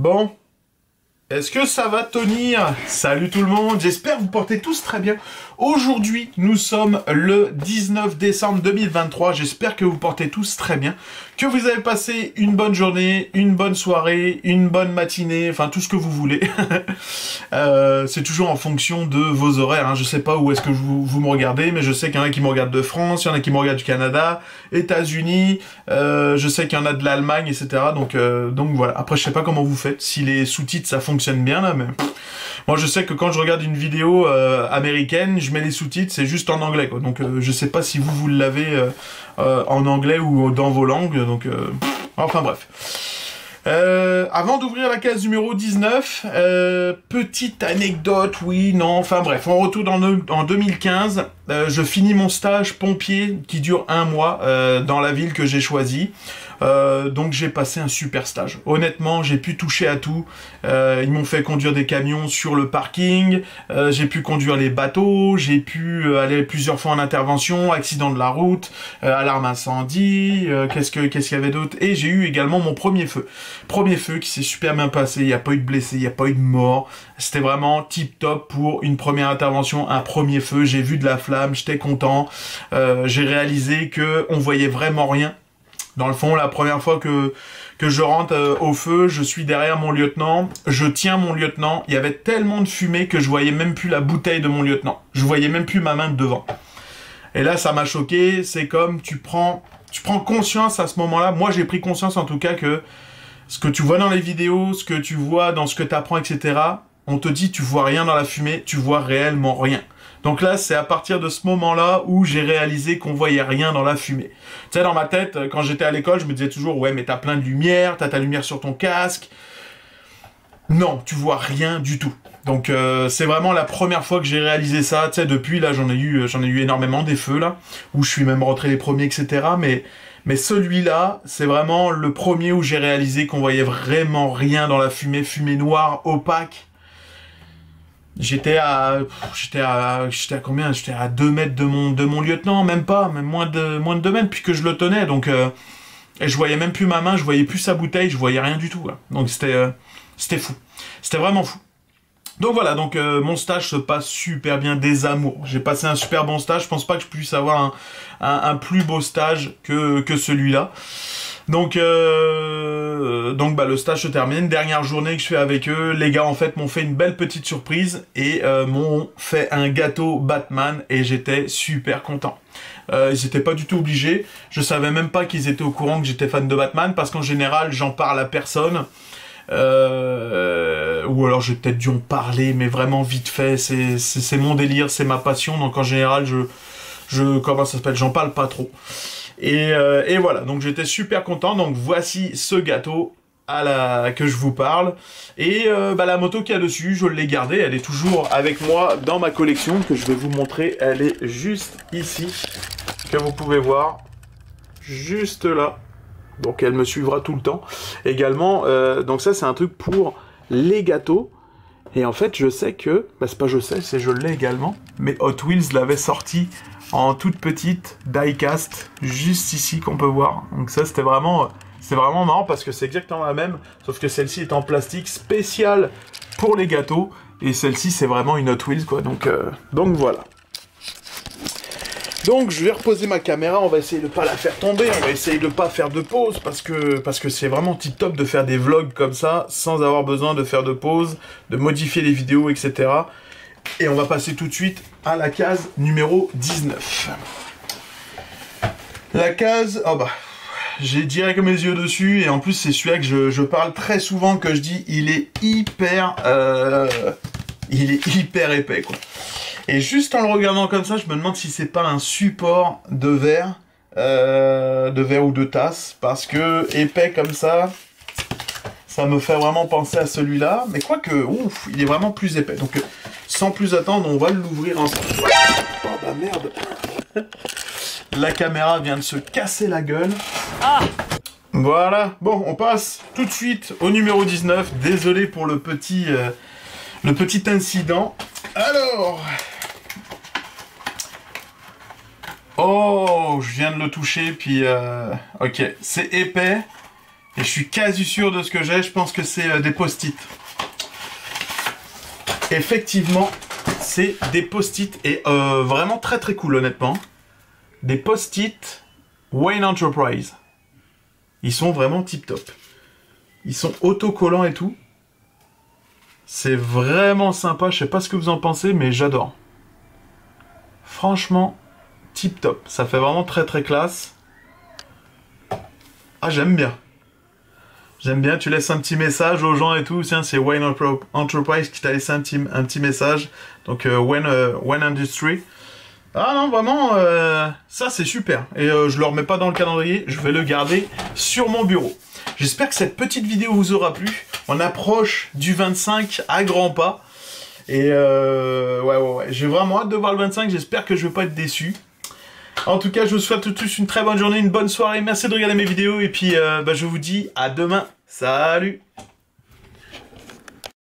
Bon, est-ce que ça va tenir? Salut tout le monde, j'espère que vous portez tous très bien. Aujourd'hui, nous sommes le 19 décembre 2023, j'espère que vous portez tous très bien, que vous avez passé une bonne journée, une bonne soirée, une bonne matinée, enfin tout ce que vous voulez. C'est toujours en fonction de vos horaires, hein. Je sais pas où est-ce que vous me regardez, mais je sais qu'il y en a qui me regardent de France, il y en a qui me regardent du Canada, États-Unis, je sais qu'il y en a de l'Allemagne, etc. Donc voilà, après je sais pas comment vous faites, si les sous-titres ça fonctionne bien là, mais... Moi je sais que quand je regarde une vidéo américaine, je mets les sous-titres, c'est juste en anglais, quoi. Donc je sais pas si vous l'avez en anglais ou dans vos langues, donc... Enfin bref. Avant d'ouvrir la case numéro 19, petite anecdote, oui, non, enfin bref, on retourne en 2015, je finis mon stage pompier qui dure 1 mois dans la ville que j'ai choisie. Donc j'ai passé un super stage. Honnêtement, j'ai pu toucher à tout. Ils m'ont fait conduire des camions sur le parking, j'ai pu conduire les bateaux, j'ai pu aller plusieurs fois en intervention, accident de la route, alarme incendie, qu'est-ce qu'il y avait d'autre? Et j'ai eu également mon premier feu. Premier feu qui s'est super bien passé, il n'y a pas eu de blessés, il n'y a pas eu de mort. C'était vraiment tip top pour une première intervention, un premier feu. J'ai vu de la flamme, j'étais content. J'ai réalisé que on voyait vraiment rien. Dans le fond, la première fois que je rentre au feu, je suis derrière mon lieutenant, je tiens mon lieutenant, il y avait tellement de fumée que je voyais même plus la bouteille de mon lieutenant. Je voyais même plus ma main de devant. Et là, ça m'a choqué, c'est comme tu prends conscience à ce moment-là, moi j'ai pris conscience en tout cas que ce que tu vois dans les vidéos, ce que tu vois dans ce que tu apprends, etc., on te dit tu vois rien dans la fumée, tu vois réellement rien. Donc là, c'est à partir de ce moment-là où j'ai réalisé qu'on voyait rien dans la fumée. Tu sais, dans ma tête, quand j'étais à l'école, je me disais toujours, ouais, mais t'as plein de lumière, t'as ta lumière sur ton casque. Non, tu vois rien du tout. Donc c'est vraiment la première fois que j'ai réalisé ça. Tu sais, depuis, là, j'en ai eu énormément des feux, là, où je suis même rentré les premiers, etc. Mais celui-là, c'est vraiment le premier où j'ai réalisé qu'on voyait vraiment rien dans la fumée, fumée noire, opaque. J'étais à combien? J'étais à 2 mètres de mon lieutenant, même pas, même moins de 2 mètres, puis que je le tenais, donc, et je voyais même plus ma main, je voyais plus sa bouteille, je voyais rien du tout, là. Donc c'était fou. C'était vraiment fou. Donc voilà, donc mon stage se passe super bien, des amours. J'ai passé un super bon stage, je pense pas que je puisse avoir un plus beau stage que celui-là. Donc bah, le stage se termine, dernière journée que je fais avec eux, les gars en fait m'ont fait une belle petite surprise et m'ont fait un gâteau Batman et j'étais super content. Ils étaient pas du tout obligés, je savais même pas qu'ils étaient au courant que j'étais fan de Batman parce qu'en général j'en parle à personne. Ou alors j'ai peut-être dû en parler mais vraiment vite fait, c'est mon délire, c'est ma passion, donc en général comment ça s'appelle, j'en parle pas trop. Et voilà, donc j'étais super content, donc voici ce gâteau que je vous parle. Et bah, la moto qu'il y a dessus, je l'ai gardée, elle est toujours avec moi dans ma collection, que je vais vous montrer, elle est juste ici, que vous pouvez voir, juste là. Donc elle me suivra tout le temps. Également, donc ça c'est un truc pour les gâteaux. Et en fait, je sais que, bah c'est pas je sais, c'est je l'ai également, mais Hot Wheels l'avait sorti en toute petite die-cast, juste ici qu'on peut voir. Donc ça, c'est vraiment marrant parce que c'est exactement la même, sauf que celle-ci est en plastique spécial pour les gâteaux, et celle-ci, c'est vraiment une Hot Wheels, quoi. Donc voilà. Donc je vais reposer ma caméra, on va essayer de pas la faire tomber, on va essayer de pas faire de pause, parce que c'est vraiment tip top de faire des vlogs comme ça, sans avoir besoin de faire de pause, de modifier les vidéos, etc. Et on va passer tout de suite à la case numéro 19. La case, oh bah, j'ai direct mes yeux dessus, et en plus c'est celui-là que je parle très souvent, que je dis, il est hyper épais, quoi. Et juste en le regardant comme ça, je me demande si c'est pas un support de verre ou de tasse, parce que épais comme ça me fait vraiment penser à celui-là, mais quoique, ouf, il est vraiment plus épais. Donc, sans plus attendre, on va l'ouvrir ensemble. Oh bah merde. La caméra vient de se casser la gueule. Ah! Voilà, bon, on passe tout de suite au numéro 19. Désolé pour le petit incident. Alors... Oh, je viens de le toucher, puis... Ok, c'est épais. Et je suis quasi sûr de ce que j'ai. Je pense que c'est des post-it. Effectivement, c'est des post-it. Et vraiment très très cool, honnêtement. Des post-it Wayne Enterprise. Ils sont vraiment tip top. Ils sont autocollants et tout. C'est vraiment sympa. Je sais pas ce que vous en pensez, mais j'adore. Franchement, tip top. Ça fait vraiment très très classe. Ah, j'aime bien. J'aime bien, tu laisses un petit message aux gens et tout. Tiens, c'est Wayne Enterprise qui t'a laissé un petit message. Donc, Wayne Industry. Ah non, vraiment, ça c'est super. Et je le remets pas dans le calendrier, je vais le garder sur mon bureau. J'espère que cette petite vidéo vous aura plu. On approche du 25 à grands pas. Et ouais. J'ai vraiment hâte de voir le 25, j'espère que je vais pas être déçu. En tout cas, je vous souhaite tous une très bonne journée, une bonne soirée. Merci de regarder mes vidéos et puis je vous dis à demain. Salut!